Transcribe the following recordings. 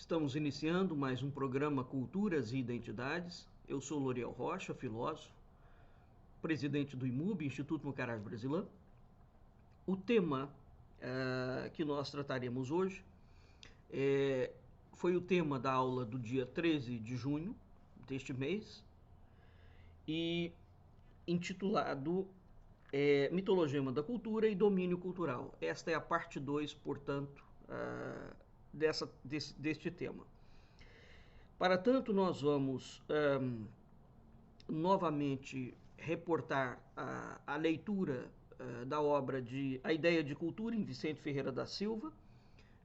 Estamos iniciando mais um programa Culturas e Identidades. Eu sou Loriel Rocha, filósofo, presidente do IMUB, Instituto Mucarás Brasilã. O tema que nós trataremos hoje foi o tema da aula do dia 13 de junho deste mês e intitulado Mitologema da Cultura e Domínio Cultural. Esta é a parte 2, portanto, deste tema. Para tanto, nós vamos novamente reportar a leitura da obra de A Ideia de Cultura, em Vicente Ferreira da Silva,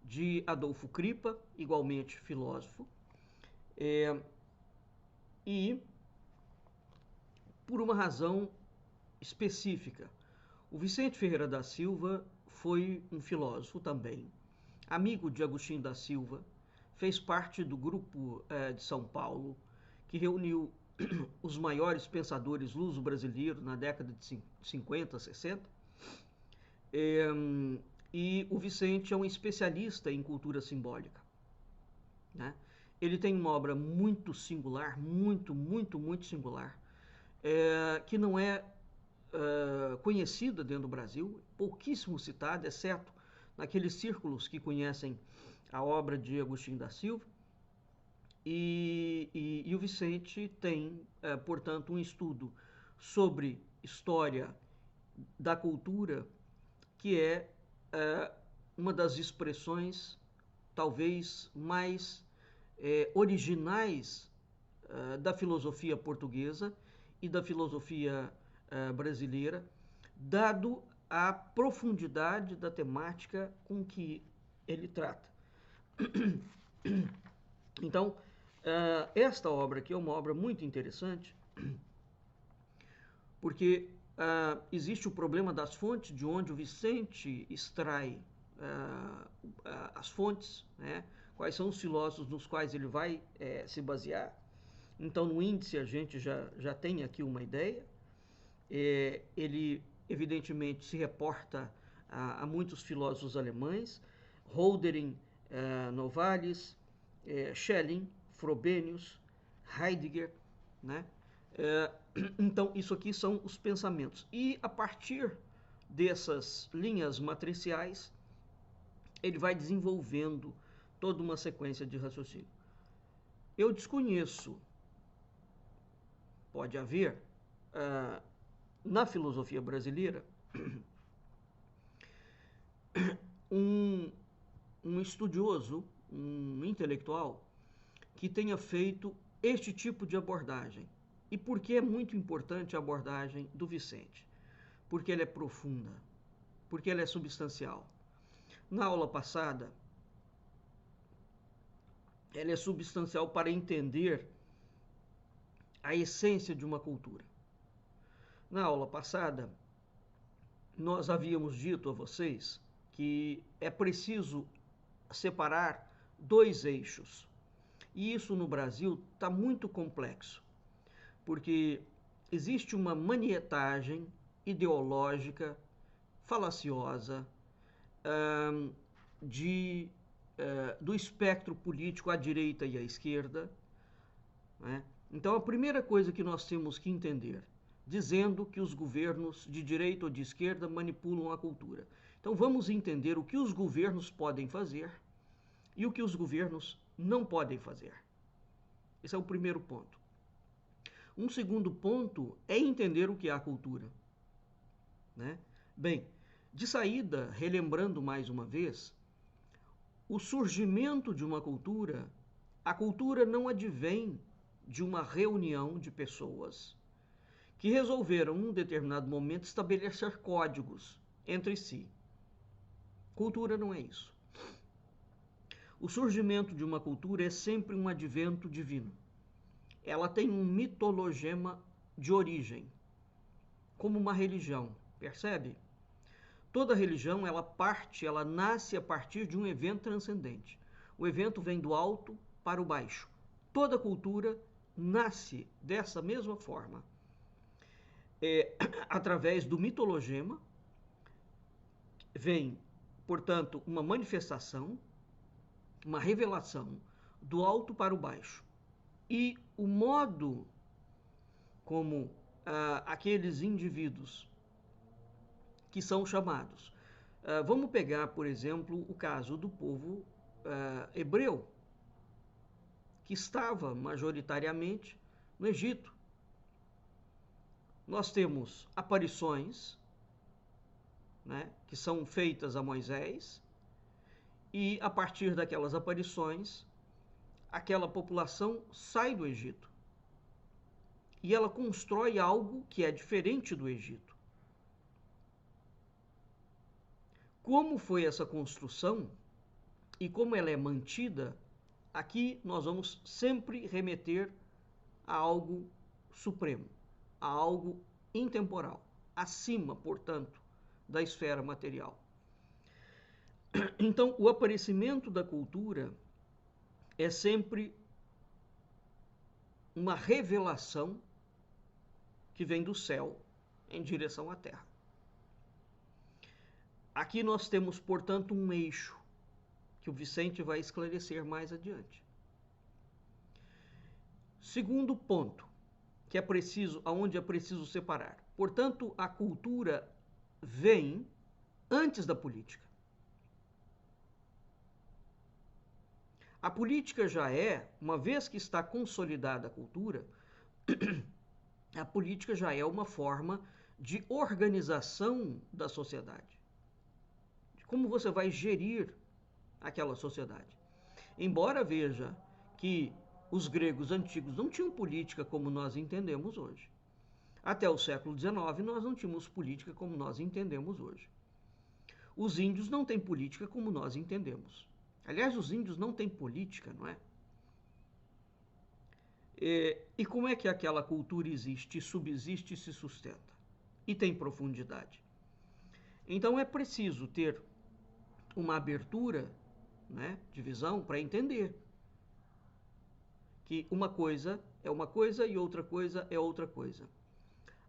de Adolfo Cripa, igualmente filósofo, e por uma razão específica. O Vicente Ferreira da Silva foi um filósofo também, amigo de Agostinho da Silva, fez parte do grupo de São Paulo, que reuniu os maiores pensadores luso-brasileiros na década de 50, 60. E o Vicente é um especialista em cultura simbólica, né? Ele tem uma obra muito singular, muito singular, que não é conhecida dentro do Brasil, pouquíssimo citada, exceto naqueles círculos que conhecem a obra de Agostinho da Silva. E o Vicente tem, portanto, um estudo sobre história da cultura, que é uma das expressões talvez mais originais da filosofia portuguesa e da filosofia brasileira, dado a profundidade da temática com que ele trata. Então, esta obra aqui é uma obra muito interessante, porque existe o problema das fontes, de onde o Vicente extrai as fontes, né? Quais são os filósofos nos quais ele vai se basear. Então, no índice, a gente já tem aqui uma ideia. Ele, evidentemente, se reporta a muitos filósofos alemães, Hölderlin, Novalis, Schelling, Frobenius, Heidegger, né? Então, isso aqui são os pensamentos. E, a partir dessas linhas matriciais, ele vai desenvolvendo toda uma sequência de raciocínio. Eu desconheço, pode haver, na filosofia brasileira, um estudioso, um intelectual, que tenha feito este tipo de abordagem. E por que é muito importante a abordagem do Vicente? Porque ela é profunda, porque ela é substancial. Na aula passada, ela é substancial para entender a essência de uma cultura. Na aula passada, nós havíamos dito a vocês que é preciso separar dois eixos. E isso no Brasil está muito complexo, porque existe uma manietagem ideológica falaciosa do espectro político à direita e à esquerda, né? Então, a primeira coisa que nós temos que entender, dizendo que os governos de direita ou de esquerda manipulam a cultura. Então, vamos entender o que os governos podem fazer e o que os governos não podem fazer. Esse é o primeiro ponto. Um segundo ponto é entender o que é a cultura, né? Bem, de saída, relembrando mais uma vez, o surgimento de uma cultura, a cultura não advém de uma reunião de pessoas que resolveram, num determinado momento, estabelecer códigos entre si. Cultura não é isso. O surgimento de uma cultura é sempre um advento divino. Ela tem um mitologema de origem, como uma religião, percebe? Toda religião, ela nasce a partir de um evento transcendente. O evento vem do alto para o baixo. Toda cultura nasce dessa mesma forma. Através do mitologema, vem, portanto, uma manifestação, uma revelação do alto para o baixo. E o modo como aqueles indivíduos que são chamados. Vamos pegar, por exemplo, o caso do povo hebreu, que estava majoritariamente no Egito. Nós temos aparições, né, que são feitas a Moisés, e a partir daquelas aparições, aquela população sai do Egito. E ela constrói algo que é diferente do Egito. Como foi essa construção e como ela é mantida, aqui nós vamos sempre remeter a algo supremo, a algo intemporal, acima, portanto, da esfera material. Então, o aparecimento da cultura é sempre uma revelação que vem do céu em direção à terra. Aqui nós temos, portanto, um eixo que o Vicente vai esclarecer mais adiante. Segundo ponto, que é preciso, aonde é preciso separar. Portanto, a cultura vem antes da política. A política já é, uma vez que está consolidada a cultura, a política já é uma forma de organização da sociedade. De como você vai gerir aquela sociedade. Embora veja que os gregos antigos não tinham política como nós entendemos hoje. Até o século XIX nós não tínhamos política como nós entendemos hoje. Os índios não têm política como nós entendemos. Aliás, os índios não têm política, não é? E como é que aquela cultura existe, subsiste e se sustenta? E tem profundidade. Então é preciso ter uma abertura, né, de visão para entender que uma coisa é uma coisa e outra coisa é outra coisa.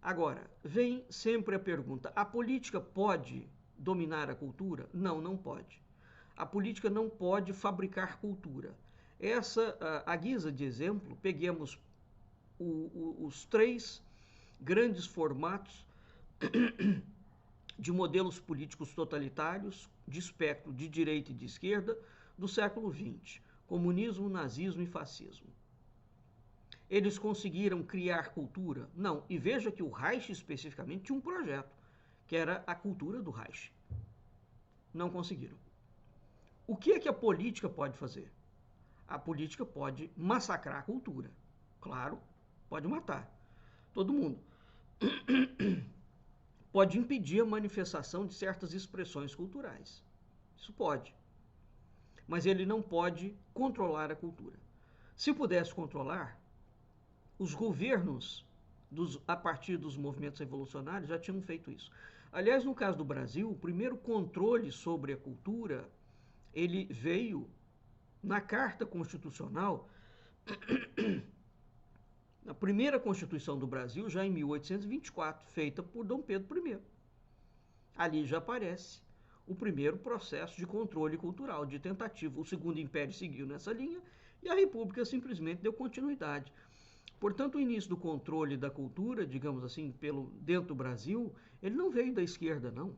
Agora, vem sempre a pergunta: a política pode dominar a cultura? Não, não pode. A política não pode fabricar cultura. A guisa de exemplo, peguemos os três grandes formatos de modelos políticos totalitários, de espectro de direita e de esquerda, do século XX: comunismo, nazismo e fascismo. Eles conseguiram criar cultura? Não. E veja que o Reich especificamente tinha um projeto, que era a cultura do Reich. Não conseguiram. O que é que a política pode fazer? A política pode massacrar a cultura. Claro, pode matar todo mundo. Pode impedir a manifestação de certas expressões culturais. Isso pode. Mas ele não pode controlar a cultura. Se pudesse controlar, os governos, a partir dos movimentos revolucionários, já tinham feito isso. Aliás, no caso do Brasil, o primeiro controle sobre a cultura, ele veio na Carta Constitucional, na primeira Constituição do Brasil, já em 1824, feita por Dom Pedro I. Ali já aparece o primeiro processo de controle cultural, de tentativa. O Segundo Império seguiu nessa linha e a República simplesmente deu continuidade. Portanto, o início do controle da cultura, digamos assim, dentro do Brasil, ele não veio da esquerda, não.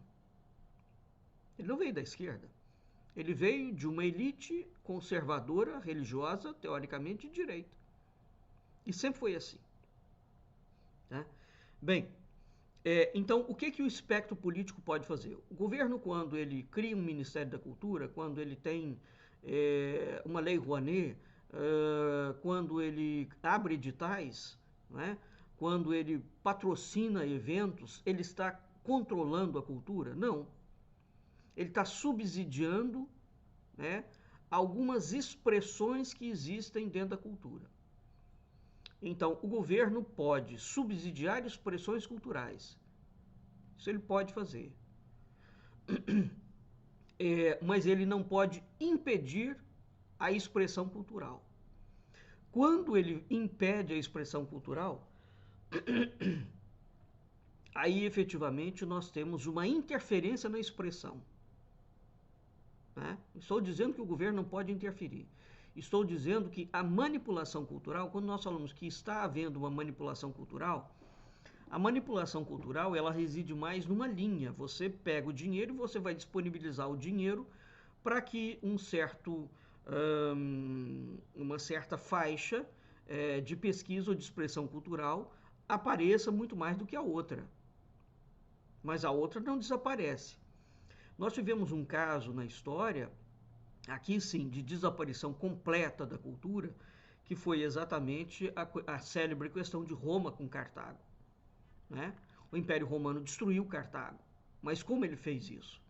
Ele não veio da esquerda. Ele veio de uma elite conservadora, religiosa, teoricamente de direita. E sempre foi assim. Tá? Bem, então, o que o espectro político pode fazer? O governo, quando ele cria um Ministério da Cultura, quando ele tem uma lei Rouanet, quando ele abre editais, né? Quando ele patrocina eventos, ele está controlando a cultura? Não. Ele está subsidiando, né, algumas expressões que existem dentro da cultura. Então, o governo pode subsidiar expressões culturais. Isso ele pode fazer. Mas ele não pode impedir a expressão cultural. Quando ele impede a expressão cultural, aí efetivamente nós temos uma interferência na expressão. Né? Estou dizendo que o governo não pode interferir. Estou dizendo que a manipulação cultural, quando nós falamos que está havendo uma manipulação cultural, a manipulação cultural, ela reside mais numa linha. Você pega o dinheiro e você vai disponibilizar o dinheiro para que uma certa faixa de pesquisa ou de expressão cultural apareça muito mais do que a outra. Mas a outra não desaparece. Nós tivemos um caso na história, aqui sim, de desaparição completa da cultura, que foi exatamente a célebre questão de Roma com Cartago. Né? O Império Romano destruiu Cartago. Mas como ele fez isso?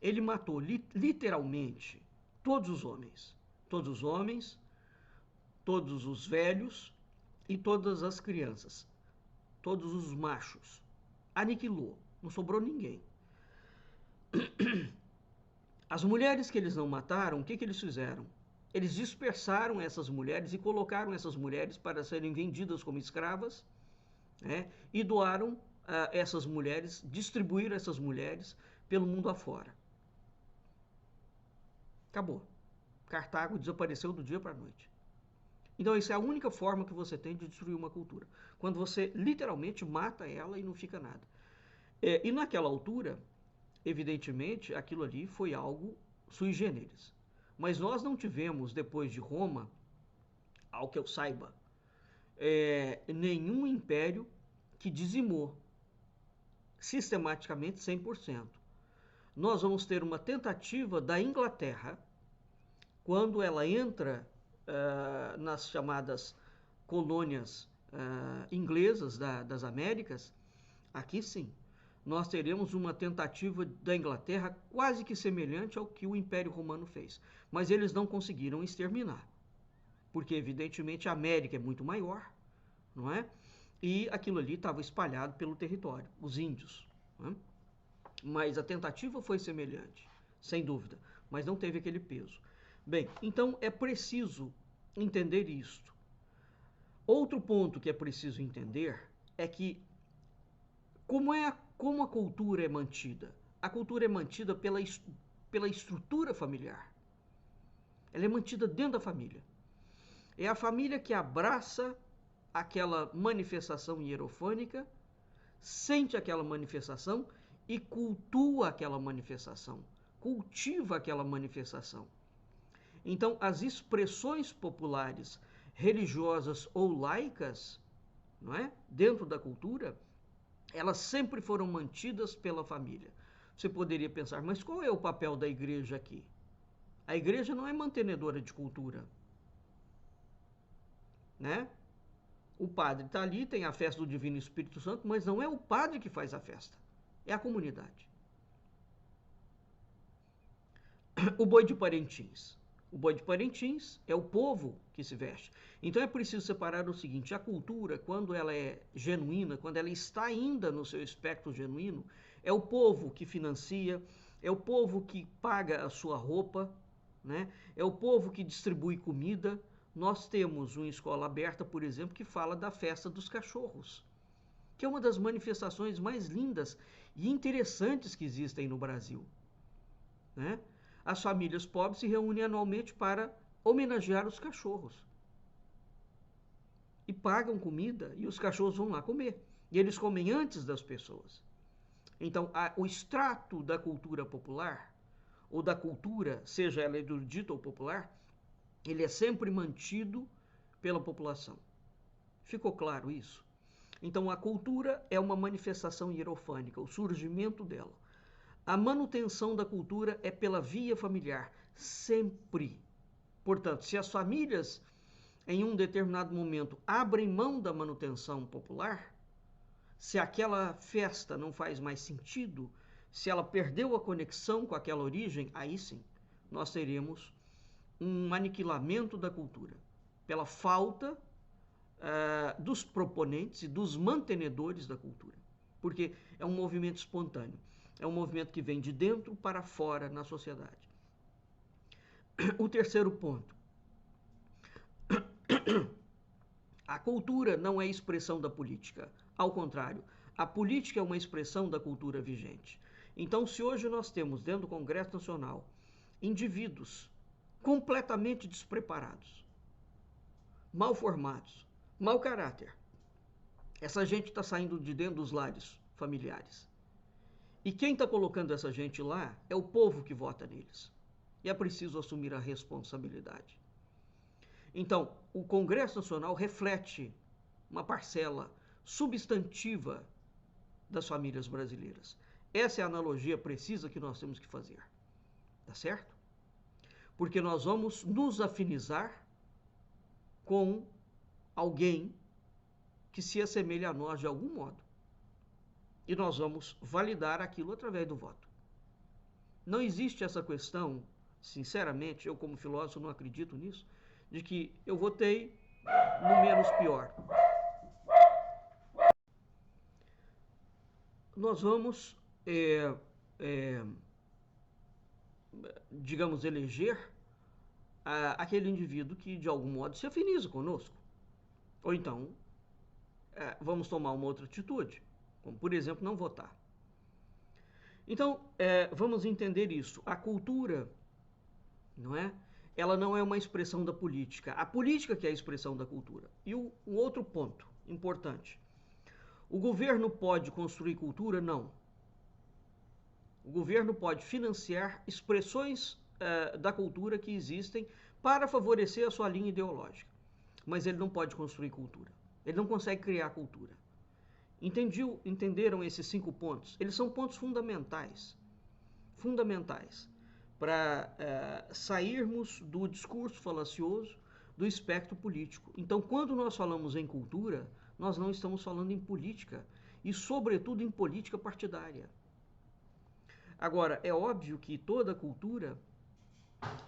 Ele matou literalmente todos os homens. Todos os homens, todos os velhos e todas as crianças. Todos os machos. Aniquilou. Não sobrou ninguém. As mulheres que eles não mataram, o que eles fizeram? Eles dispersaram essas mulheres e colocaram essas mulheres para serem vendidas como escravas, né? E doaram essas mulheres, distribuíram essas mulheres pelo mundo afora. Acabou. Cartago desapareceu do dia para a noite. Então, essa é a única forma que você tem de destruir uma cultura. Quando você literalmente mata ela e não fica nada. E naquela altura, evidentemente, aquilo ali foi algo sui generis. Mas nós não tivemos, depois de Roma, ao que eu saiba, nenhum império que dizimou sistematicamente 100%. Nós vamos ter uma tentativa da Inglaterra, quando ela entra nas chamadas colônias inglesas das Américas, aqui sim, nós teremos uma tentativa da Inglaterra quase que semelhante ao que o Império Romano fez. Mas eles não conseguiram exterminar, porque evidentemente a América é muito maior, não é? E aquilo ali estava espalhado pelo território, os índios. Não é? Mas a tentativa foi semelhante, sem dúvida, mas não teve aquele peso. Bem, então é preciso entender isto. Outro ponto que é preciso entender é que como a cultura é mantida? A cultura é mantida pela estrutura familiar. Ela é mantida dentro da família. É a família que abraça aquela manifestação hierofânica, sente aquela manifestação e cultua aquela manifestação, cultiva aquela manifestação. Então, as expressões populares, religiosas ou laicas, não é? Dentro da cultura, elas sempre foram mantidas pela família. Você poderia pensar, mas qual é o papel da igreja aqui? A igreja não é mantenedora de cultura, né? O padre está ali, tem a festa do Divino Espírito Santo, mas não é o padre que faz a festa, é a comunidade. O boi de Parintins. O boi de Parintins é o povo que se veste. Então é preciso separar o seguinte: a cultura, quando ela é genuína, quando ela está ainda no seu espectro genuíno, é o povo que financia, é o povo que paga a sua roupa, né? É o povo que distribui comida. Nós temos uma escola aberta, por exemplo, que fala da festa dos cachorros, que é uma das manifestações mais lindas e interessantes que existem no Brasil, né? As famílias pobres se reúnem anualmente para homenagear os cachorros. E pagam comida e os cachorros vão lá comer. E eles comem antes das pessoas. Então, o extrato da cultura popular, ou da cultura, seja ela erudita ou popular, ele é sempre mantido pela população. Ficou claro isso? Então, a cultura é uma manifestação hierofânica, o surgimento dela. A manutenção da cultura é pela via familiar, sempre. Portanto, se as famílias, em um determinado momento, abrem mão da manutenção popular, se aquela festa não faz mais sentido, se ela perdeu a conexão com aquela origem, aí sim, nós teremos um aniquilamento da cultura, pela falta dos proponentes e dos mantenedores da cultura. Porque é um movimento espontâneo. É um movimento que vem de dentro para fora na sociedade. O terceiro ponto. A cultura não é expressão da política. Ao contrário, a política é uma expressão da cultura vigente. Então, se hoje nós temos dentro do Congresso Nacional indivíduos completamente despreparados, mal formados, mau caráter. Essa gente está saindo de dentro dos lares familiares. E quem está colocando essa gente lá é o povo que vota neles. E é preciso assumir a responsabilidade. Então, o Congresso Nacional reflete uma parcela substantiva das famílias brasileiras. Essa é a analogia precisa que nós temos que fazer. Tá certo? Porque nós vamos nos afinizar com alguém que se assemelha a nós de algum modo. E nós vamos validar aquilo através do voto. Não existe essa questão, sinceramente, eu como filósofo não acredito nisso, de que eu votei no menos pior. Nós vamos, digamos, eleger aquele indivíduo que de algum modo se afiniza conosco. Ou então, vamos tomar uma outra atitude, como por exemplo não votar. Então, vamos entender isso. A cultura, não é? Ela não é uma expressão da política. A política que é a expressão da cultura. E o outro ponto importante. O governo pode construir cultura? Não. O governo pode financiar expressões da cultura que existem para favorecer a sua linha ideológica. Mas ele não pode construir cultura. Ele não consegue criar cultura. Entenderam esses 5 pontos? Eles são pontos fundamentais. Fundamentais para sairmos do discurso falacioso do espectro político. Então, quando nós falamos em cultura, nós não estamos falando em política e, sobretudo, em política partidária. Agora, é óbvio que toda cultura,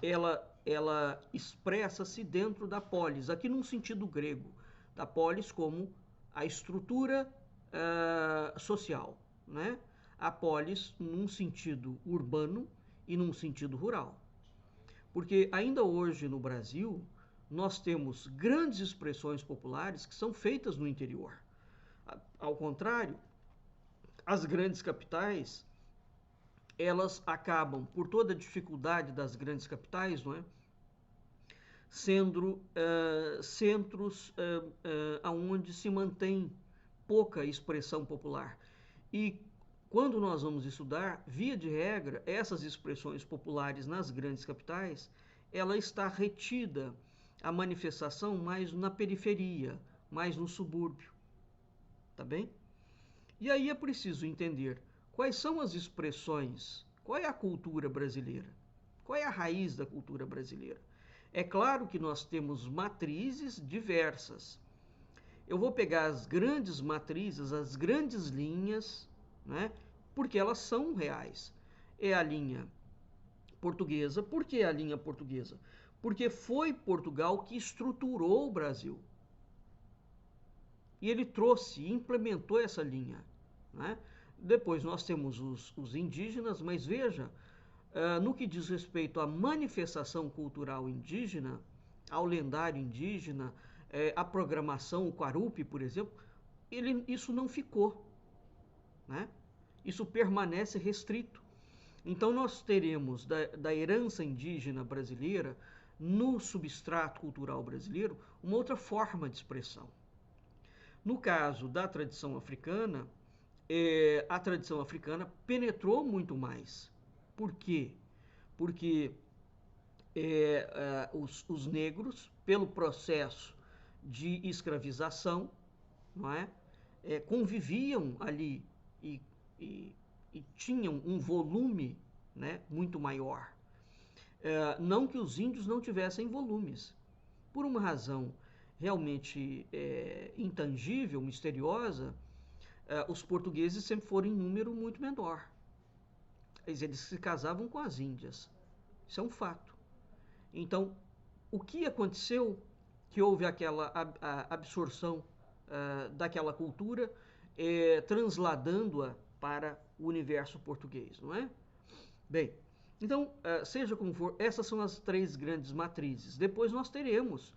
ela expressa-se dentro da polis, aqui num sentido grego, da polis como a estrutura social, né? A polis num sentido urbano e num sentido rural. Porque ainda hoje no Brasil, nós temos grandes expressões populares que são feitas no interior. Ao contrário, as grandes capitais, elas acabam, por toda a dificuldade das grandes capitais, não é? Sendo centros onde se mantém pouca expressão popular. E quando nós vamos estudar, via de regra, essas expressões populares nas grandes capitais, ela está retida a manifestação mais na periferia, mais no subúrbio. Tá bem? E aí é preciso entender quais são as expressões, qual é a cultura brasileira, qual é a raiz da cultura brasileira. É claro que nós temos matrizes diversas. Eu vou pegar as grandes matrizes, as grandes linhas, né? Porque elas são reais. É a linha portuguesa. Por que a linha portuguesa? Porque foi Portugal que estruturou o Brasil. E ele trouxe, implementou essa linha, né? Depois nós temos os indígenas, mas veja, no que diz respeito à manifestação cultural indígena, ao lendário indígena, à programação, o Quarupi, por exemplo, isso não ficou, né? Isso permanece restrito. Então nós teremos da herança indígena brasileira, no substrato cultural brasileiro, uma outra forma de expressão. No caso da tradição africana, a tradição africana penetrou muito mais. Por quê? Porque os negros, pelo processo de escravização, não é? Conviviam ali e tinham um volume, né, muito maior. Não que os índios não tivessem volumes, por uma razão realmente intangível, misteriosa, os portugueses sempre foram em número muito menor. Eles se casavam com as índias. Isso é um fato. Então, o que aconteceu que houve aquela absorção daquela cultura, transladando-a para o universo português, não é? Bem, então, seja como for, essas são as 3 grandes matrizes. Depois nós teremos,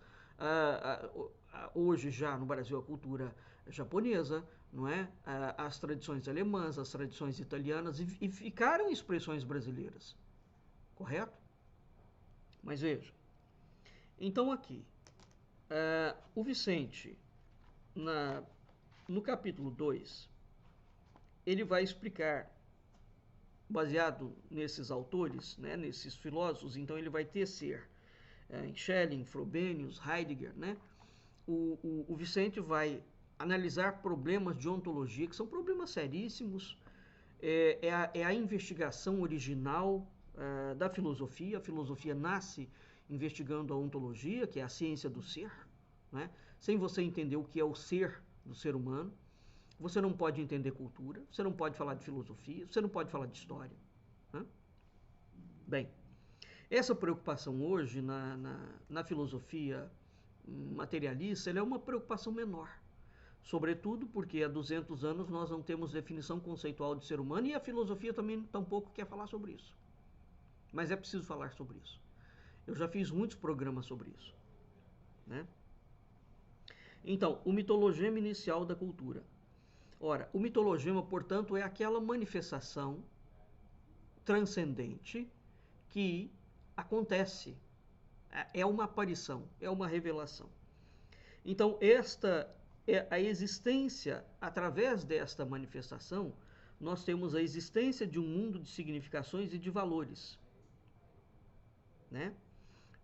hoje já no Brasil, a cultura japonesa, não é? As tradições alemãs, as tradições italianas, e ficaram expressões brasileiras, correto? Mas veja, então aqui, o Vicente, no capítulo 2, ele vai explicar, baseado nesses autores, né, nesses filósofos, então ele vai tecer Schelling, Frobenius, Heidegger, né? O Vicente vai analisar problemas de ontologia, que são problemas seríssimos, é a investigação original da filosofia. A filosofia nasce investigando a ontologia, que é a ciência do ser, né? Sem você entender o que é o ser do ser humano, você não pode entender cultura, você não pode falar de filosofia, você não pode falar de história, né? Bem, essa preocupação hoje na filosofia materialista, ela é uma preocupação menor. Sobretudo porque há 200 anos nós não temos definição conceitual de ser humano e a filosofia também tampouco quer falar sobre isso. Mas é preciso falar sobre isso. Eu já fiz muitos programas sobre isso, né? Então, o mitologema inicial da cultura. Ora, o mitologema, portanto, é aquela manifestação transcendente que acontece. É uma aparição, é uma revelação. Então, esta é a existência, através desta manifestação, nós temos a existência de um mundo de significações e de valores, né?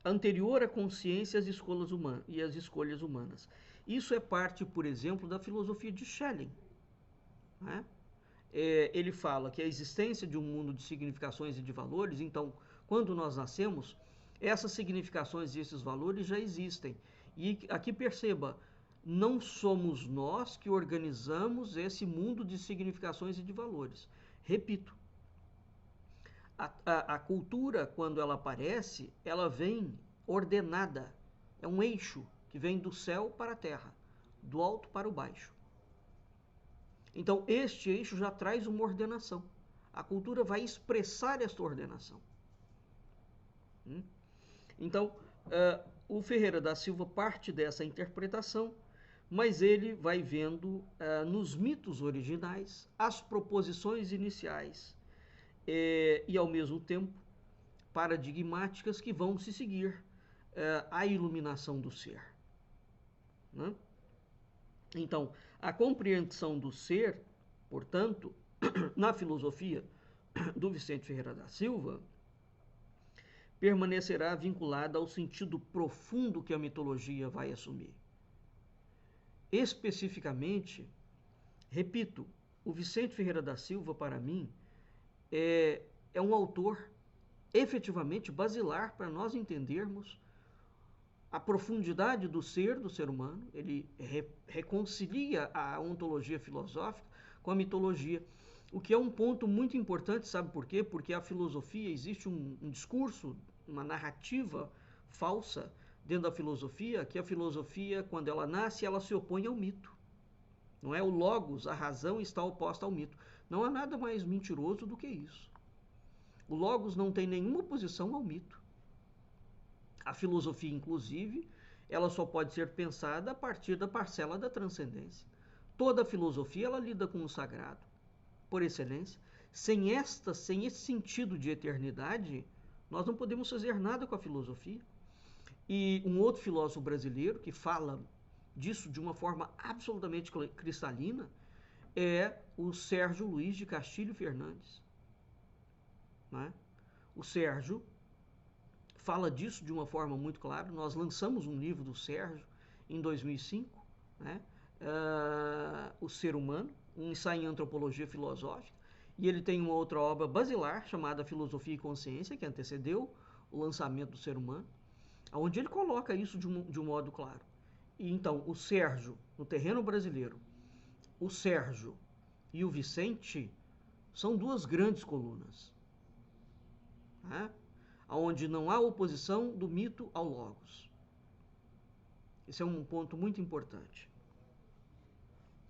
Anterior à consciência e às escolhas humanas. Isso é parte, por exemplo, da filosofia de Schelling, né? Ele fala que a existência de um mundo de significações e de valores, então, quando nós nascemos, essas significações e esses valores já existem. E aqui perceba, não somos nós que organizamos esse mundo de significações e de valores. Repito, a cultura, quando ela aparece, ela vem ordenada. É um eixo que vem do céu para a terra, do alto para o baixo. Então, este eixo já traz uma ordenação. A cultura vai expressar esta ordenação. Então, o Ferreira da Silva parte dessa interpretação, mas ele vai vendo nos mitos originais as proposições iniciais e, ao mesmo tempo, paradigmáticas que vão se seguir à iluminação do ser, né? Então, a compreensão do ser, portanto, na filosofia do Vicente Ferreira da Silva, permanecerá vinculada ao sentido profundo que a mitologia vai assumir. Especificamente, repito, o Vicente Ferreira da Silva, para mim, é um autor efetivamente basilar para nós entendermos a profundidade do ser humano. Ele reconcilia a ontologia filosófica com a mitologia, o que é um ponto muito importante, sabe por quê? Porque a filosofia, existe um discurso, uma narrativa falsa dentro da filosofia, que a filosofia, quando ela nasce, ela se opõe ao mito. Não é? O logos, a razão, está oposta ao mito. Não há nada mais mentiroso do que isso. O logos não tem nenhuma oposição ao mito. A filosofia, inclusive, ela só pode ser pensada a partir da parcela da transcendência. Toda a filosofia, ela lida com o sagrado, por excelência. Sem esse sentido de eternidade, nós não podemos fazer nada com a filosofia. E um outro filósofo brasileiro que fala disso de uma forma absolutamente cristalina é o Sérgio Luiz de Castilho Fernandes, né? O Sérgio fala disso de uma forma muito clara. Nós lançamos um livro do Sérgio em 2005, né? O Ser Humano, um ensaio em antropologia filosófica, e ele tem uma outra obra basilar chamada Filosofia e Consciência, que antecedeu o lançamento do Ser Humano, onde ele coloca isso de um modo claro. E então, o Sérgio, no terreno brasileiro, o Sérgio e o Vicente são duas grandes colunas, né? Onde não há oposição do mito ao logos. Esse é um ponto muito importante.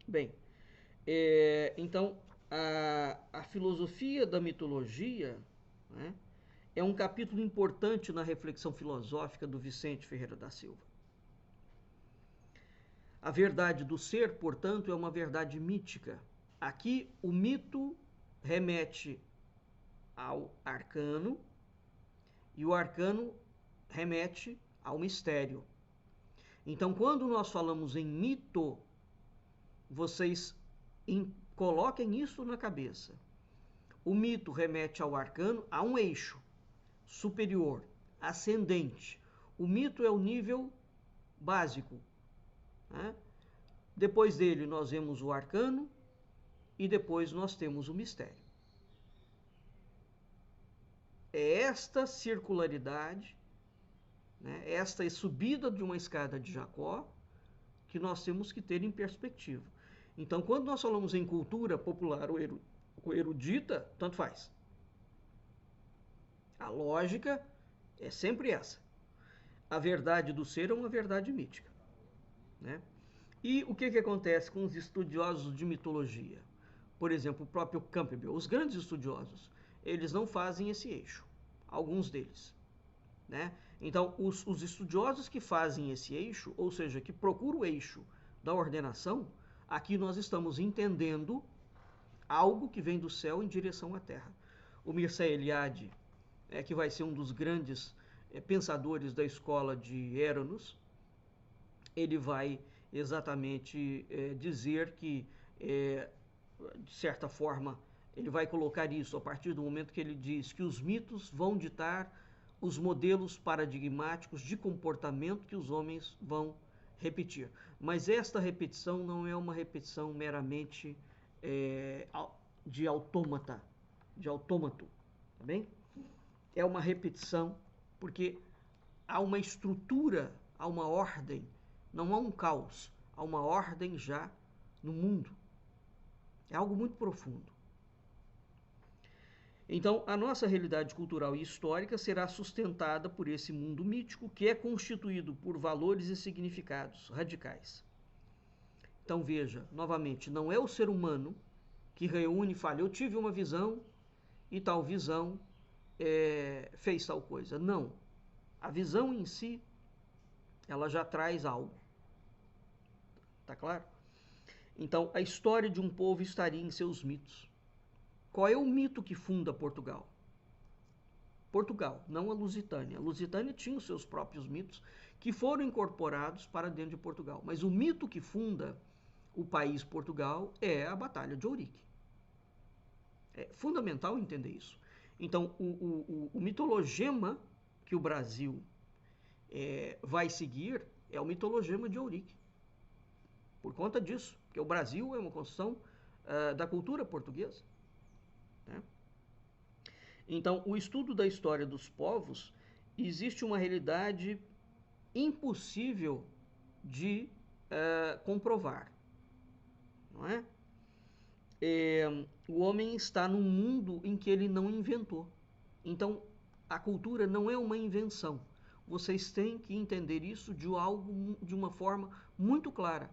Bem, então, a filosofia da mitologia, né, é um capítulo importante na reflexão filosófica do Vicente Ferreira da Silva. A verdade do ser, portanto, é uma verdade mítica. Aqui, o mito remete ao arcano, e o arcano remete ao mistério. Então, quando nós falamos em mito, vocês coloquem isso na cabeça. O mito remete ao arcano, a um eixo superior, ascendente. O mito é o nível básico, né? Depois dele nós vemos o arcano e depois nós temos o mistério. É esta circularidade, né, esta subida de uma escada de Jacó que nós temos que ter em perspectiva. Então, quando nós falamos em cultura popular ou erudita, tanto faz. A lógica é sempre essa. A verdade do ser é uma verdade mítica, né? E o que acontece com os estudiosos de mitologia? Por exemplo, o próprio Campbell, os grandes estudiosos, eles não fazem esse eixo, alguns deles, né? Então, os estudiosos que fazem esse eixo, ou seja, que procuram o eixo da ordenação, aqui nós estamos entendendo algo que vem do céu em direção à terra. O Mircea Eliade, que vai ser um dos grandes pensadores da escola de Eranos, ele vai exatamente dizer que, de certa forma, ele vai colocar isso a partir do momento que ele diz que os mitos vão ditar os modelos paradigmáticos de comportamento que os homens vão repetir. Mas esta repetição não é uma repetição meramente de autômato, tá bem? É uma repetição porque há uma estrutura, há uma ordem, não há um caos, há uma ordem já no mundo. É algo muito profundo. Então, a nossa realidade cultural e histórica será sustentada por esse mundo mítico que é constituído por valores e significados radicais. Então, veja, novamente, não é o ser humano que reúne e fala, eu tive uma visão e tal visão fez tal coisa. Não. A visão em si, ela já traz algo. Tá claro? Então, a história de um povo estaria em seus mitos. Qual é o mito que funda Portugal? Portugal, não a Lusitânia. A Lusitânia tinha os seus próprios mitos que foram incorporados para dentro de Portugal. Mas o mito que funda o país Portugal é a Batalha de Ourique. É fundamental entender isso. Então, o mitologema que o Brasil vai seguir é o mitologema de Ourique. Por conta disso, porque o Brasil é uma construção da cultura portuguesa. Né? Então, o estudo da história dos povos, existe uma realidade impossível de comprovar. Não é? O homem está num mundo em que ele não inventou. Então, a cultura não é uma invenção. Vocês têm que entender isso de uma forma muito clara.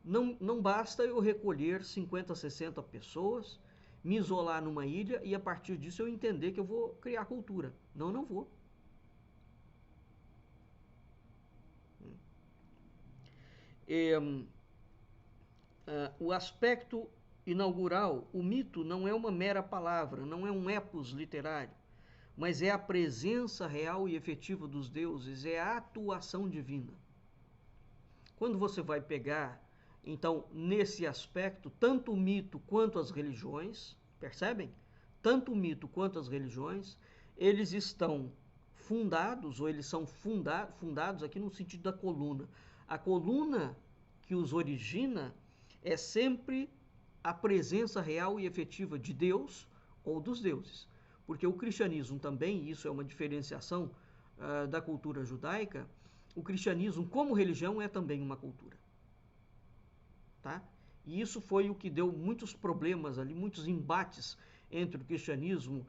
Não basta eu recolher 50, 60 pessoas, me isolar numa ilha e a partir disso eu entender que eu vou criar cultura. Não vou. O aspecto inaugural, o mito não é uma mera palavra, não é um epos literário, mas é a presença real e efetiva dos deuses, é a atuação divina. Quando você vai pegar, então, nesse aspecto, tanto o mito quanto as religiões, percebem? Tanto o mito quanto as religiões, eles estão fundados, ou eles são fundados aqui no sentido da coluna. A coluna que os origina é sempre a presença real e efetiva de Deus ou dos deuses. Porque o cristianismo também, isso é uma diferenciação da cultura judaica, o cristianismo como religião é também uma cultura. Tá? E isso foi o que deu muitos problemas ali, muitos embates entre o cristianismo,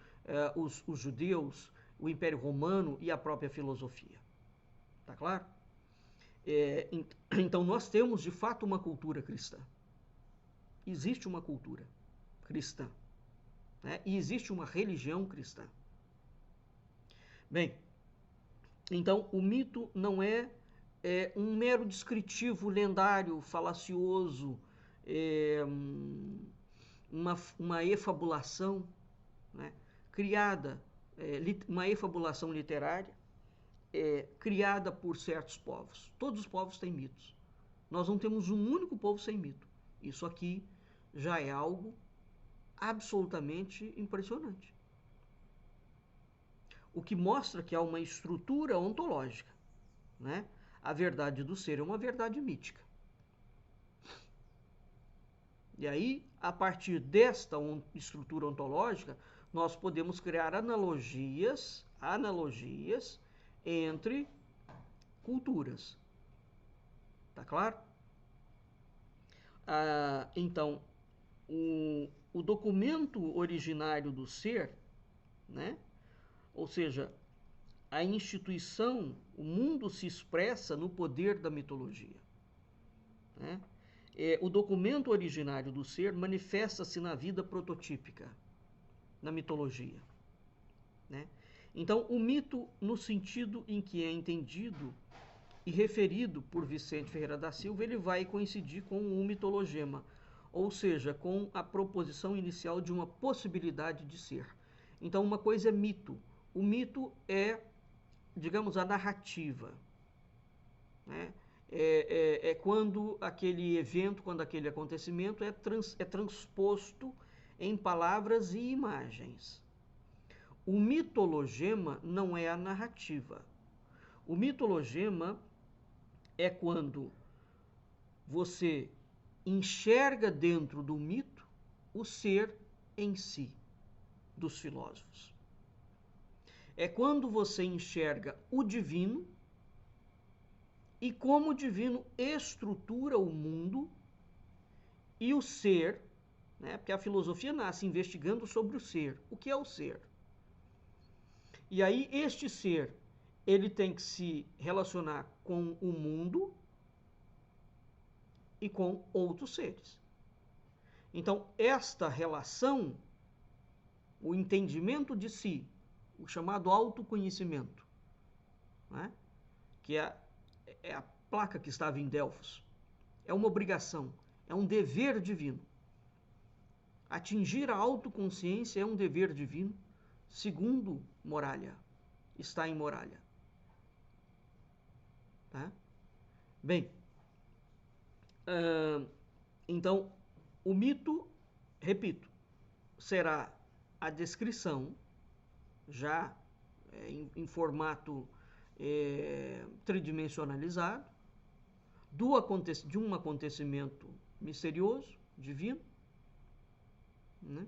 os judeus, o Império Romano e a própria filosofia. Tá claro? Então nós temos de fato uma cultura cristã. Existe uma cultura cristã, né? E existe uma religião cristã. Bem, então o mito não é um mero descritivo lendário, falacioso, uma efabulação, né, criada, uma efabulação literária criada por certos povos. Todos os povos têm mitos. Nós não temos um único povo sem mito. Isso aqui já é algo absolutamente impressionante. O que mostra que há uma estrutura ontológica, né? A verdade do ser é uma verdade mítica. E aí, a partir desta estrutura ontológica, nós podemos criar analogias entre culturas. Tá claro? Então, o documento originário do ser, né? Ou seja, a instituição, o mundo se expressa no poder da mitologia, né? O documento originário do ser manifesta-se na vida prototípica, na mitologia, né? Então, o mito, no sentido em que é entendido e referido por Vicente Ferreira da Silva, ele vai coincidir com o mitologema, ou seja, com a proposição inicial de uma possibilidade de ser. Então, uma coisa é mito. O mito é, digamos, a narrativa, né? É quando aquele evento, quando aquele acontecimento é transposto em palavras e imagens. O mitologema não é a narrativa. O mitologema é quando você enxerga dentro do mito o ser em si, dos filósofos. É quando você enxerga o divino e como o divino estrutura o mundo e o ser, né? Porque a filosofia nasce investigando sobre o ser. O que é o ser? E aí este ser, ele tem que se relacionar com o mundo e com outros seres. Então, esta relação, o entendimento de si, o chamado autoconhecimento, né? Que é a placa que estava em Delfos, é uma obrigação, é um dever divino. Atingir a autoconsciência é um dever divino, segundo Moralha, está em Moralha. Tá? Bem, então, o mito, repito, será a descrição, já em formato tridimensionalizado, de um acontecimento misterioso, divino, né?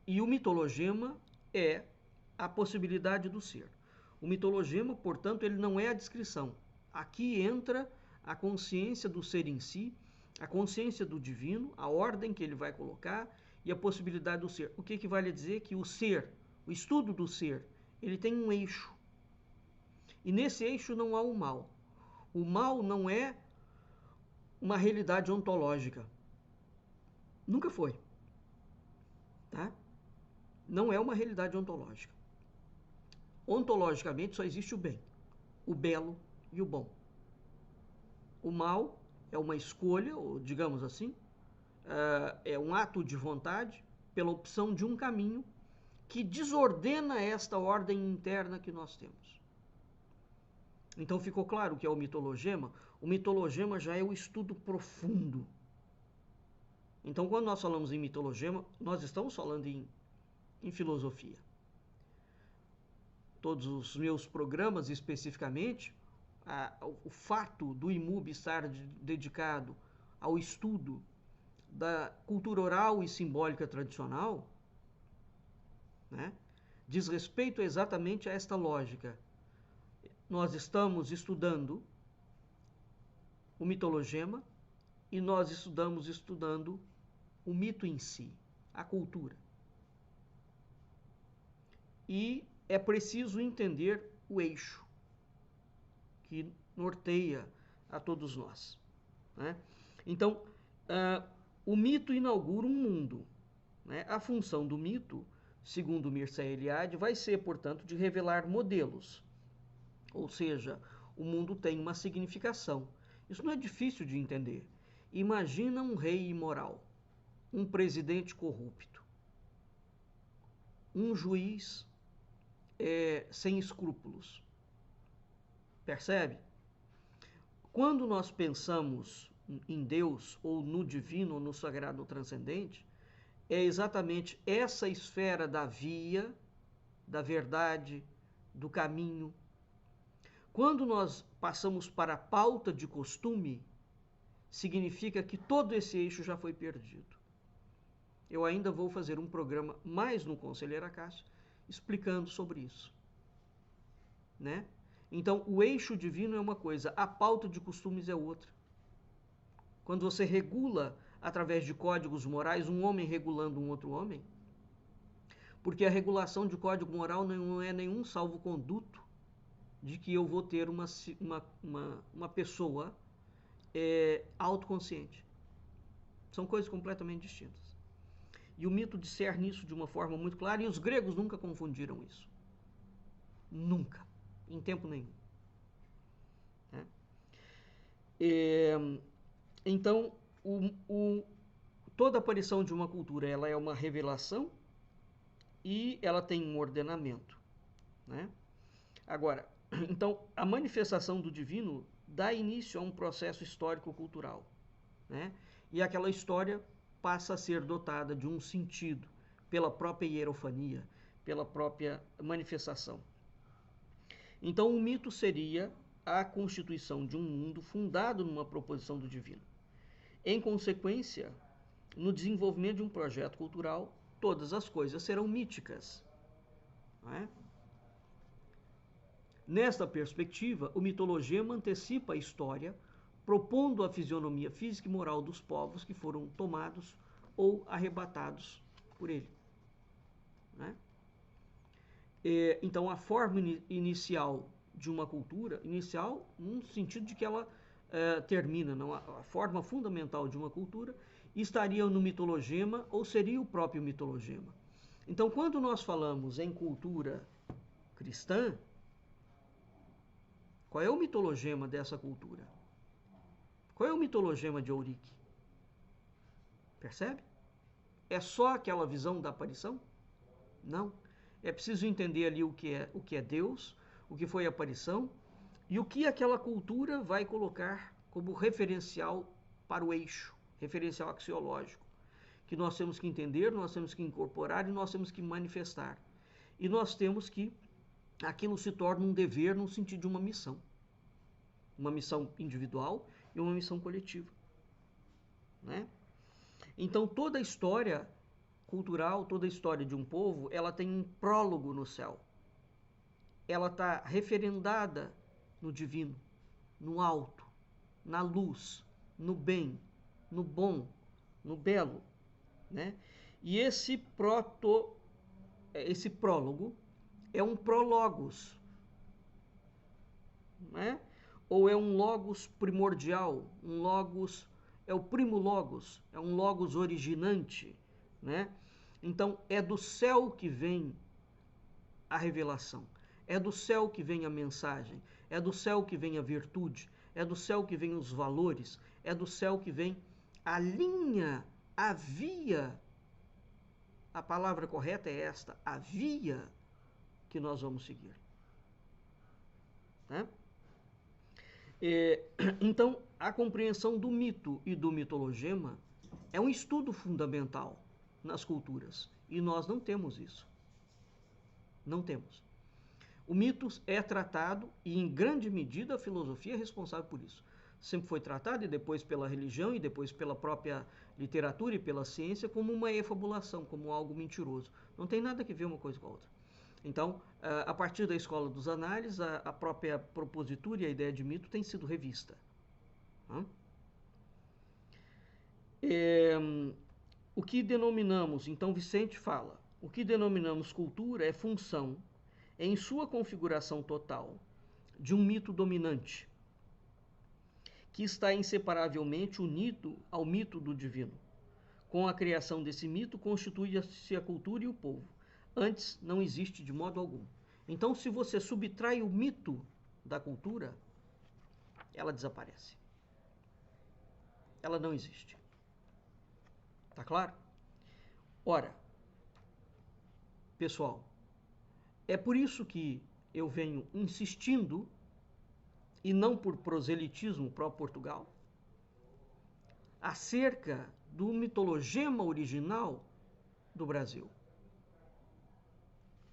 E o mitologema é a possibilidade do ser. O mitologema, portanto, ele não é a descrição. Aqui entra a consciência do ser em si, a consciência do divino, a ordem que ele vai colocar e a possibilidade do ser. O que equivale a dizer que o ser, o estudo do ser, ele tem um eixo. E nesse eixo não há o mal. O mal não é uma realidade ontológica. Nunca foi. Tá? Não é uma realidade ontológica. Ontologicamente só existe o bem, o belo e o bom. O mal é uma escolha, ou digamos assim, é um ato de vontade pela opção de um caminho que desordena esta ordem interna que nós temos. Então ficou claro que é o mitologema? O mitologema já é o estudo profundo. Então, quando nós falamos em mitologema, nós estamos falando em filosofia. Todos os meus programas, especificamente, o fato do IMUB estar dedicado ao estudo da cultura oral e simbólica tradicional, né, diz respeito exatamente a esta lógica. Nós estamos estudando o mitologema e nós estudando o mito em si, a cultura. E é preciso entender o eixo que norteia a todos nós, né? Então, o mito inaugura um mundo, né? A função do mito, segundo Mircea Eliade, vai ser, portanto, de revelar modelos. Ou seja, o mundo tem uma significação. Isso não é difícil de entender. Imagina um rei imoral, um presidente corrupto, um juiz sem escrúpulos. Percebe? Quando nós pensamos em Deus, ou no divino, ou no sagrado, ou transcendente, é exatamente essa esfera da via, da verdade, do caminho. Quando nós passamos para a pauta de costume, significa que todo esse eixo já foi perdido. Eu ainda vou fazer um programa mais no Conselheiro Acácio, explicando sobre isso, né? Então, o eixo divino é uma coisa, a pauta de costumes é outra. Quando você regula, através de códigos morais, um homem regulando um outro homem, porque a regulação de código moral não é nenhum salvo-conduto de que eu vou ter uma pessoa autoconsciente. São coisas completamente distintas. E o mito discerne isso de uma forma muito clara, e os gregos nunca confundiram isso. Nunca. Em tempo nenhum. Então, toda aparição de uma cultura, ela é uma revelação e ela tem um ordenamento, né? Agora, então, a manifestação do divino dá início a um processo histórico-cultural, né? E aquela história passa a ser dotada de um sentido pela própria hierofania, pela própria manifestação. Então, o mito seria a constituição de um mundo fundado numa proposição do divino. Em consequência, no desenvolvimento de um projeto cultural, todas as coisas serão míticas. Não é? Nesta perspectiva, o mitologema antecipa a história, propondo a fisionomia física e moral dos povos que foram tomados ou arrebatados por ele. Né? Então, a forma inicial de uma cultura, inicial no sentido de que ela termina, não? A forma fundamental de uma cultura estaria no mitologema ou seria o próprio mitologema. Então, quando nós falamos em cultura cristã, qual é o mitologema dessa cultura? Qual é o mitologema de Eurique? Percebe? É só aquela visão da aparição? Não. É preciso entender ali o que é Deus, o que foi a aparição e o que aquela cultura vai colocar como referencial para o eixo, referencial axiológico, que nós temos que entender, nós temos que incorporar e nós temos que manifestar. E nós temos que aquilo se torna um dever no sentido de uma missão individual e uma missão coletiva, né? Então toda a história cultural, toda a história de um povo, ela tem um prólogo no céu. Ela está referendada no divino, no alto, na luz, no bem, no bom, no belo, né? E esse prólogo é um prologos, né? Ou é um logos primordial, um logos, é o primo logos, é um logos originante, né? Então, é do céu que vem a revelação, é do céu que vem a mensagem, é do céu que vem a virtude, é do céu que vem os valores, é do céu que vem a linha, a via, a palavra correta é esta, a via que nós vamos seguir. Né? Então, a compreensão do mito e do mitologema é um estudo fundamental nas culturas. E nós não temos isso. Não temos. O mito é tratado, e em grande medida a filosofia é responsável por isso. Sempre foi tratado, e depois pela religião, e depois pela própria literatura e pela ciência, como uma efabulação, como algo mentiroso. Não tem nada a ver uma coisa com a outra. Então, a partir da escola dos análises, a própria propositura e a ideia de mito tem sido revista. O que denominamos, então Vicente fala, o que denominamos cultura é função, em sua configuração total, de um mito dominante, que está inseparavelmente unido ao mito do divino. Com a criação desse mito, constitui-se a cultura e o povo. Antes, não existe de modo algum. Então, se você subtrai o mito da cultura, ela desaparece. Ela não existe. Tá claro? Ora, pessoal, É por isso que eu venho insistindo, e não por proselitismo pró-Portugal, acerca do mitologema original do Brasil.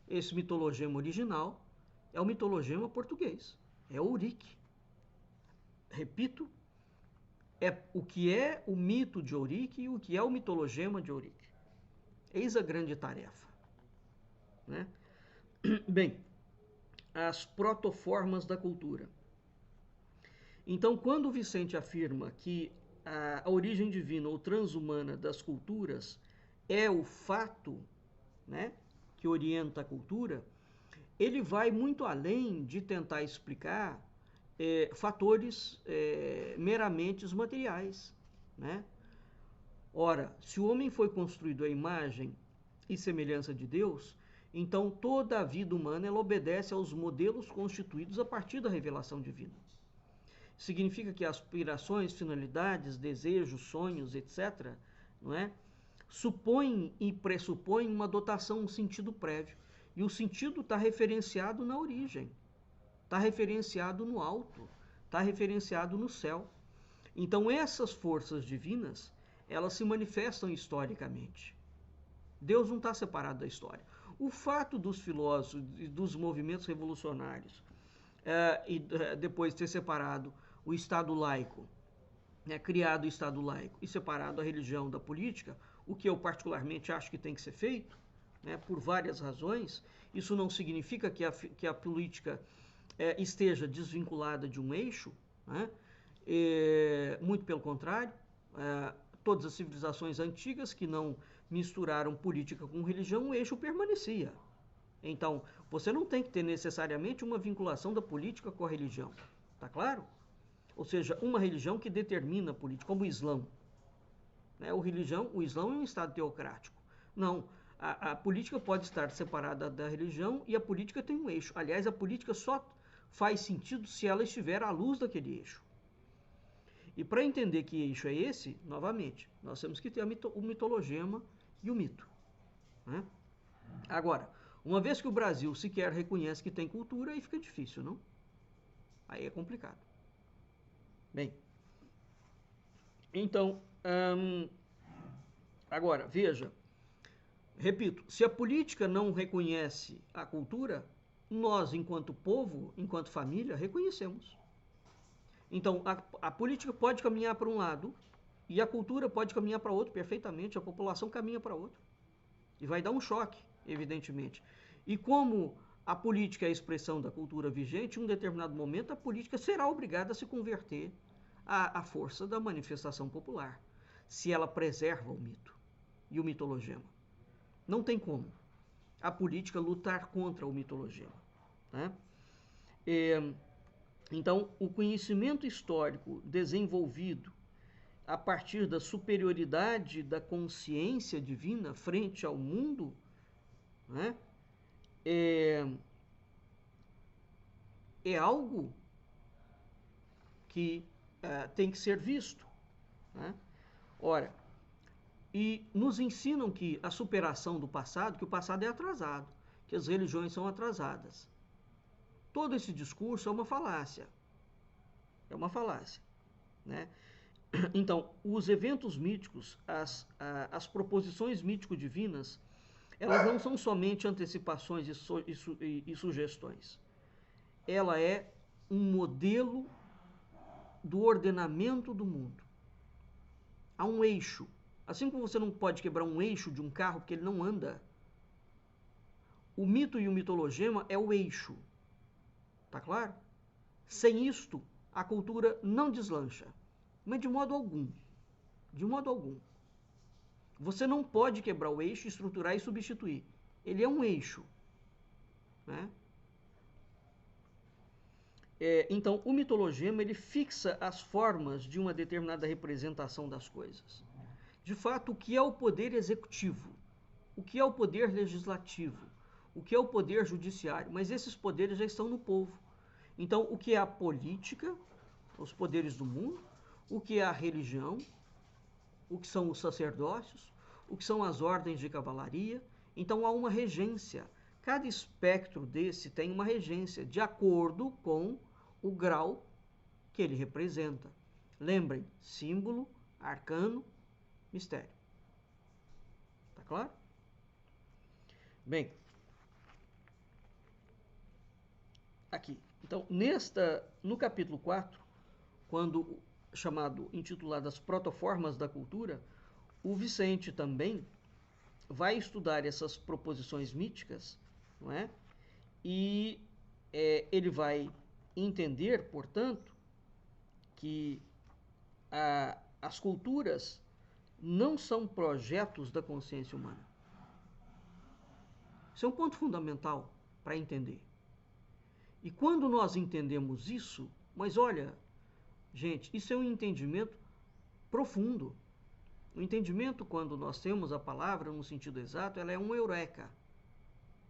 Esse mitologema original é o mitologema português, é Ourique. Repito, é o que é o mito de Ourique e o que é o mitologema de Ourique. Eis a grande tarefa, né? Bem, as protoformas da cultura. Então, quando o Vicente afirma que a origem divina ou transhumana das culturas é o fato, né, que orienta a cultura, ele vai muito além de tentar explicar fatores meramente materiais, né? Ora, se o homem foi construído à imagem e semelhança de Deus, então toda a vida humana ela obedece aos modelos constituídos a partir da revelação divina. Significa que aspirações, finalidades, desejos, sonhos, etc., não é? Supõem e pressupõem uma dotação, um sentido prévio. E o sentido está referenciado na origem, está referenciado no alto, está referenciado no céu. Então essas forças divinas, elas se manifestam historicamente. Deus não está separado da história. O fato dos filósofos e dos movimentos revolucionários depois ter separado o Estado laico, né, criado o Estado laico e separado a religião da política, o que eu particularmente acho que tem que ser feito, né, por várias razões. Isso não significa que a política esteja desvinculada de um eixo, né? Muito pelo contrário, todas as civilizações antigas que não misturaram política com religião, o eixo permanecia. Então, você não tem que ter necessariamente uma vinculação da política com a religião, tá claro? Ou seja, uma religião que determina a política, como o Islã. Né? O Islã é um Estado teocrático. Não, a política pode estar separada da religião e a política tem um eixo. Aliás, a política só faz sentido se ela estiver à luz daquele eixo. E para entender que eixo é esse, novamente, nós temos que ter o mitologema e o mito. Né? Agora, uma vez que o Brasil sequer reconhece que tem cultura, aí fica difícil, não? Aí é complicado. Bem, então, agora, veja, repito, se a política não reconhece a cultura, nós, enquanto povo, enquanto família, reconhecemos. Então, a política pode caminhar para um lado e a cultura pode caminhar para outro perfeitamente, a população caminha para outro. E vai dar um choque, evidentemente. E como a política é a expressão da cultura vigente, em um determinado momento a política será obrigada a se converter à força da manifestação popular, se ela preserva o mito e o mitologema. Não tem como a política lutar contra o mitologema. Né? Então, o conhecimento histórico desenvolvido a partir da superioridade da consciência divina frente ao mundo, né, é algo que tem que ser visto. Né? Ora, e nos ensinam que a superação do passado, que o passado é atrasado, que as religiões são atrasadas. Todo esse discurso é uma falácia. É uma falácia. Né? Então, os eventos míticos, as proposições mítico-divinas, elas não são somente antecipações e sugestões. Ela é um modelo do ordenamento do mundo. Há um eixo. Assim como você não pode quebrar um eixo de um carro porque ele não anda, o mito e o mitologema é o eixo. Tá claro? Sem isto, a cultura não deslancha. Mas de modo algum. De modo algum. Você não pode quebrar o eixo, estruturar e substituir. Ele é um eixo. Né? Então, o mitologema ele fixa as formas de uma determinada representação das coisas. De fato, o que é o poder executivo? O que é o poder legislativo? O que é o poder judiciário? Mas esses poderes já estão no povo. Então, o que é a política, os poderes do mundo, o que é a religião, o que são os sacerdócios, o que são as ordens de cavalaria. Então, há uma regência. Cada espectro desse tem uma regência de acordo com o grau que ele representa. Lembrem, símbolo, arcano, mistério. Tá claro? Bem, aqui. Então, no capítulo 4, quando intitulado As Protoformas da Cultura, o Vicente também vai estudar essas proposições míticas, não é? E ele vai entender, portanto, que as culturas não são projetos da consciência humana. Isso é um ponto fundamental para entender. E quando nós entendemos isso, mas olha, gente, isso é um entendimento profundo. O entendimento, quando nós temos a palavra no sentido exato, ela é um eureka.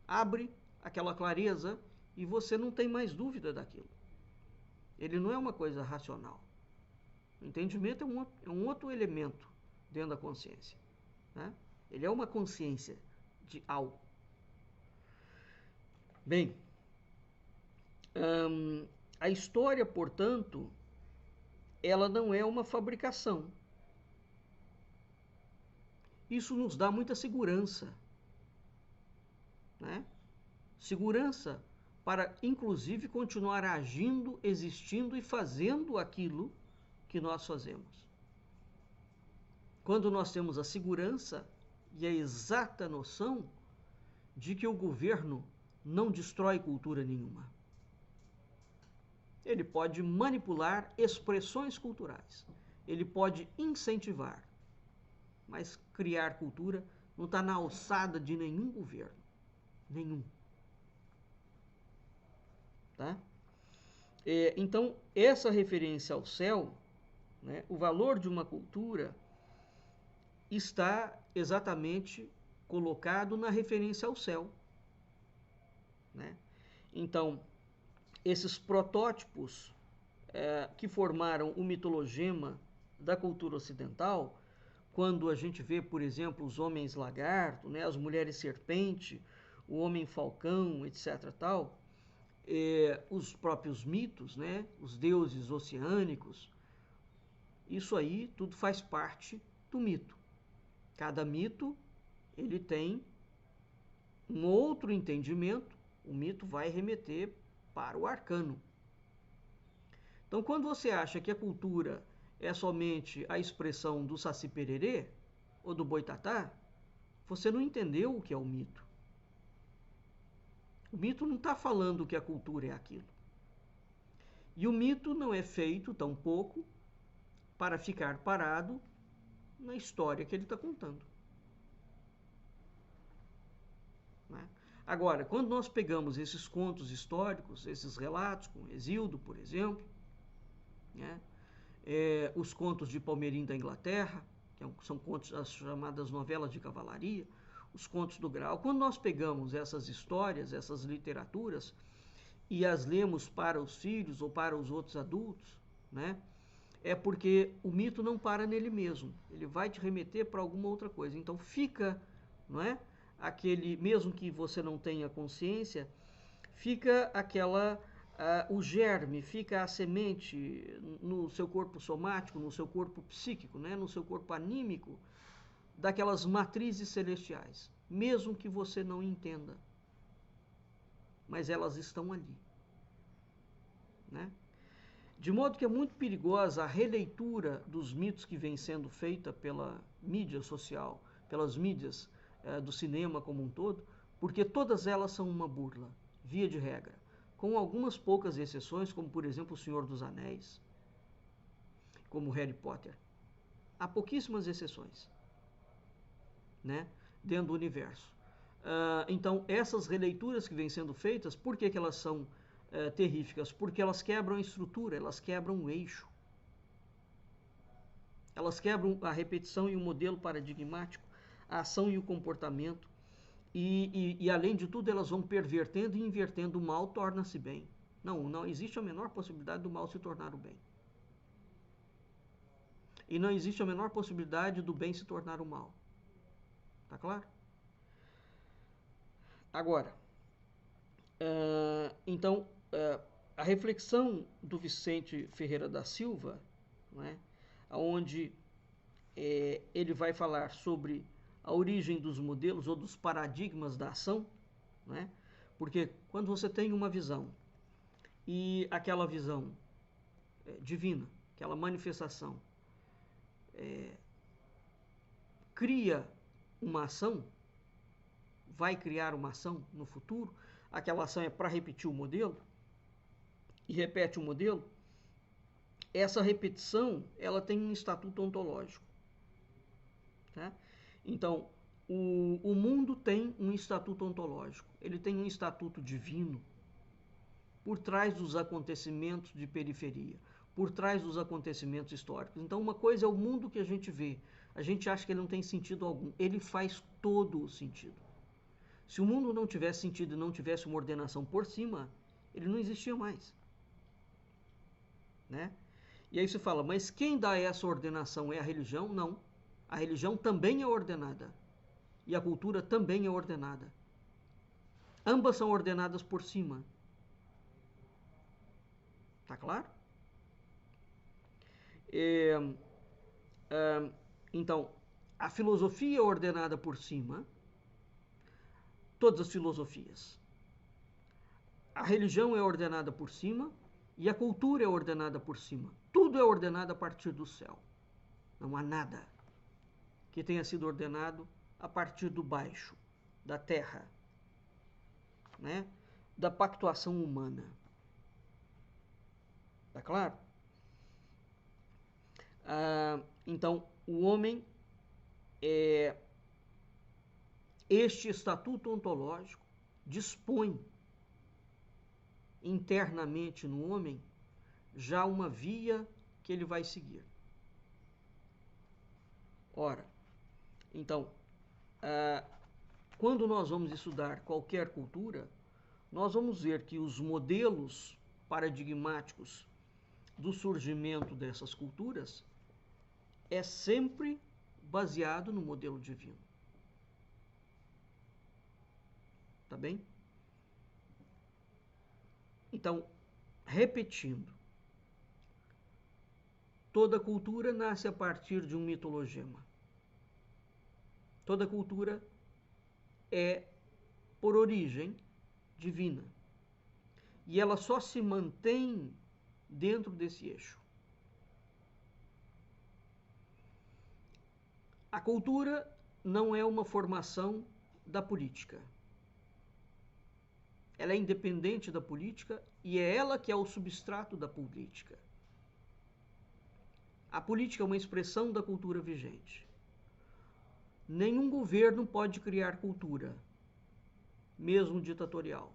Abre aquela clareza e você não tem mais dúvida daquilo. Ele não é uma coisa racional. O entendimento é um outro elemento dentro da consciência, né? Ele é uma consciência de algo. Bem, a história, portanto, ela não é uma fabricação. Isso nos dá muita segurança, né? Segurança para, inclusive, continuar agindo, existindo e fazendo aquilo que nós fazemos. Quando nós temos a segurança e a exata noção de que o governo não destrói cultura nenhuma. Ele pode manipular expressões culturais. Ele pode incentivar. Mas criar cultura não está na alçada de nenhum governo. Nenhum. Tá? Então, essa referência ao céu, né, o valor de uma cultura está exatamente colocado na referência ao céu. Né? Então, esses protótipos que formaram o mitologema da cultura ocidental, quando a gente vê, por exemplo, os homens lagarto, né, as mulheres serpente, o homem falcão, etc. tal, os próprios mitos, né, os deuses oceânicos, isso aí tudo faz parte do mito. Cada mito ele tem um outro entendimento, o mito vai remeter para o arcano. Então, quando você acha que a cultura é somente a expressão do Saci Pererê ou do Boitatá, você não entendeu o que é o mito. O mito não está falando que a cultura é aquilo. E o mito não é feito, tampouco, para ficar parado na história que ele está contando. Né? Agora, quando nós pegamos esses contos históricos, esses relatos, com Hesíodo, por exemplo, né? Os contos de Palmerim da Inglaterra, que são contos, as chamadas novelas de cavalaria, os contos do Graal. Quando nós pegamos essas histórias, essas literaturas, e as lemos para os filhos ou para os outros adultos, né? É porque o mito não para nele mesmo, ele vai te remeter para alguma outra coisa. Então fica, não é? Aquele, mesmo que você não tenha consciência, fica o germe, fica a semente no seu corpo somático, no seu corpo psíquico, né? No seu corpo anímico, daquelas matrizes celestiais, mesmo que você não entenda. Mas elas estão ali. Né? De modo que é muito perigosa a releitura dos mitos que vem sendo feita pela mídia social, pelas mídias do cinema como um todo, porque todas elas são uma burla, via de regra, com algumas poucas exceções, como por exemplo O Senhor dos Anéis, como Harry Potter. Há pouquíssimas exceções, né, dentro do universo. Então, essas releituras que vêm sendo feitas, por que elas são terríficas? Porque elas quebram a estrutura, elas quebram o eixo. Elas quebram a repetição e o modelo paradigmático, a ação e o comportamento. E além de tudo, elas vão pervertendo e invertendo. O mal torna-se bem. Não existe a menor possibilidade do mal se tornar o bem. E não existe a menor possibilidade do bem se tornar o mal. Tá claro? Agora, Então, a reflexão do Vicente Ferreira da Silva, não é? Onde ele vai falar sobre a origem dos modelos ou dos paradigmas da ação, não é? Porque quando você tem uma visão e aquela visão divina, aquela manifestação, cria uma ação, vai criar uma ação no futuro, aquela ação é para repetir o modelo, e repete o modelo, essa repetição ela tem um estatuto ontológico. Tá? Então, o mundo tem um estatuto ontológico, ele tem um estatuto divino por trás dos acontecimentos de periferia, por trás dos acontecimentos históricos. Então, uma coisa é o mundo que a gente vê, a gente acha que ele não tem sentido algum, ele faz todo o sentido. Se o mundo não tivesse sentido e não tivesse uma ordenação por cima, ele não existia mais. Né? E aí você fala, mas quem dá essa ordenação é a religião? Não. A religião também é ordenada. E a cultura também é ordenada. Ambas são ordenadas por cima. Tá claro? Então, a filosofia é ordenada por cima. Todas as filosofias. A religião é ordenada por cima e a cultura é ordenada por cima. Tudo é ordenado a partir do céu. Não há nada que tenha sido ordenado a partir do baixo, da terra, né? Da pactuação humana. Tá claro? Então, o homem este estatuto ontológico dispõe internamente no homem já uma via que ele vai seguir. Ora, então, quando nós vamos estudar qualquer cultura, nós vamos ver que os modelos paradigmáticos do surgimento dessas culturas é sempre baseado no modelo divino. Tá bem? Então, repetindo, toda cultura nasce a partir de um mitologema. Toda cultura é, por origem, divina. E ela só se mantém dentro desse eixo. A cultura não é uma formação da política. Ela é independente da política e é ela que é o substrato da política. A política é uma expressão da cultura vigente. Nenhum governo pode criar cultura, mesmo ditatorial.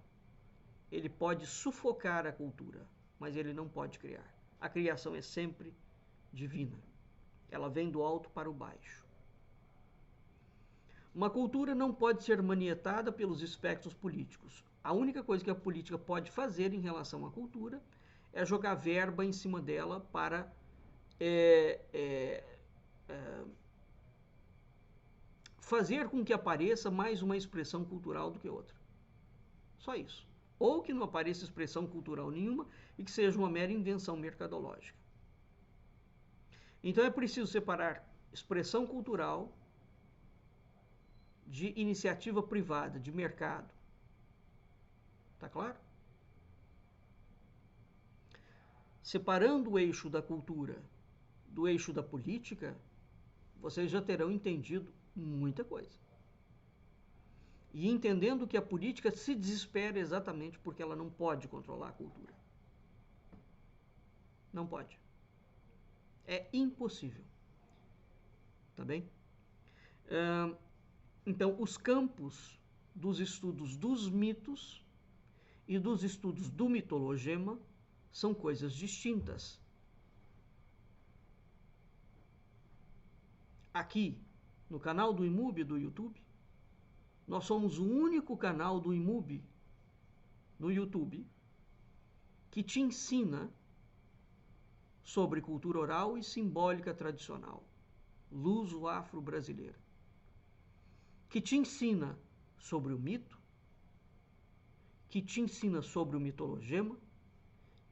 Ele pode sufocar a cultura, mas ele não pode criar. A criação é sempre divina. Ela vem do alto para o baixo. Uma cultura não pode ser manietada pelos espectros políticos. A única coisa que a política pode fazer em relação à cultura é jogar verba em cima dela para fazer com que apareça mais uma expressão cultural do que outra. Só isso. Ou que não apareça expressão cultural nenhuma e que seja uma mera invenção mercadológica. Então é preciso separar expressão cultural de iniciativa privada, de mercado. Tá claro? Separando o eixo da cultura do eixo da política, vocês já terão entendido muita coisa. E entendendo que a política se desespera exatamente porque ela não pode controlar a cultura. Não pode. É impossível. Tá bem? Então, os campos dos estudos dos mitos e dos estudos do mitologema são coisas distintas. Aqui, no canal do IMUB do YouTube, nós somos o único canal do IMUB no YouTube que te ensina sobre cultura oral e simbólica tradicional, luso-afro-brasileira, que te ensina sobre o mito, que te ensina sobre o mitologema,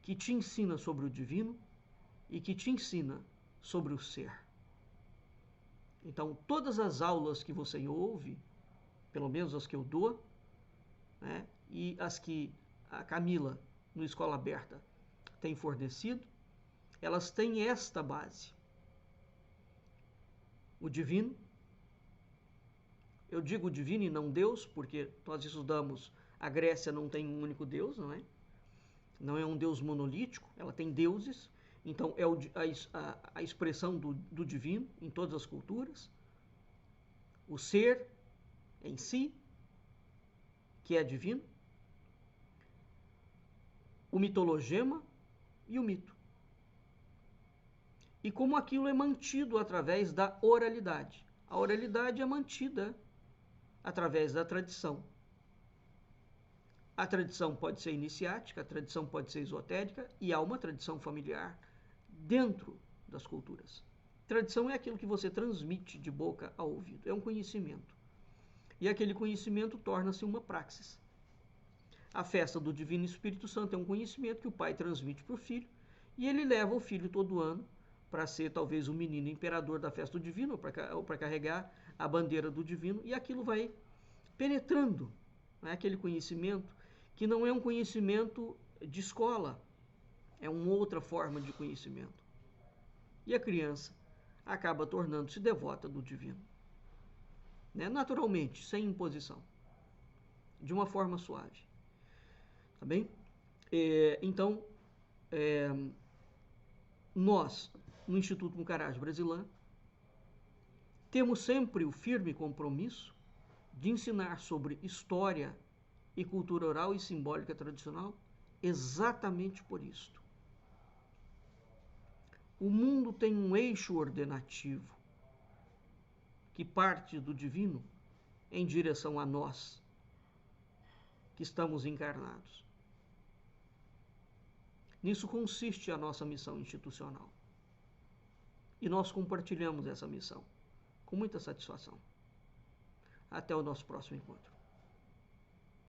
que te ensina sobre o divino e que te ensina sobre o ser. Então, todas as aulas que você ouve, pelo menos as que eu dou, né, e as que a Camila, no Escola Aberta, tem fornecido, elas têm esta base. O divino, eu digo divino e não Deus, porque nós estudamos, a Grécia não tem um único Deus, não é? Não é um Deus monolítico, ela tem deuses, então é a expressão do divino em todas as culturas. O ser em si, que é divino, o mitologema e o mito. E como aquilo é mantido através da oralidade. A oralidade é mantida através da tradição. A tradição pode ser iniciática, a tradição pode ser esotérica e há uma tradição familiar dentro das culturas. Tradição é aquilo que você transmite de boca a ouvido, é um conhecimento. E aquele conhecimento torna-se uma praxis. A festa do Divino Espírito Santo é um conhecimento que o pai transmite para o filho e ele leva o filho todo ano para ser talvez o menino imperador da festa do divino ou para carregar a bandeira do divino, e aquilo vai penetrando, né, aquele conhecimento que não é um conhecimento de escola, é uma outra forma de conhecimento. E a criança acaba tornando-se devota do divino, né? Naturalmente, sem imposição, de uma forma suave. Tá bem? Então, nós, no Instituto Mucaraj Brasilã, temos sempre o firme compromisso de ensinar sobre história e cultura oral e simbólica tradicional exatamente por isto. O mundo tem um eixo ordenativo que parte do divino em direção a nós, que estamos encarnados. Nisso consiste a nossa missão institucional. E nós compartilhamos essa missão com muita satisfação. Até o nosso próximo encontro.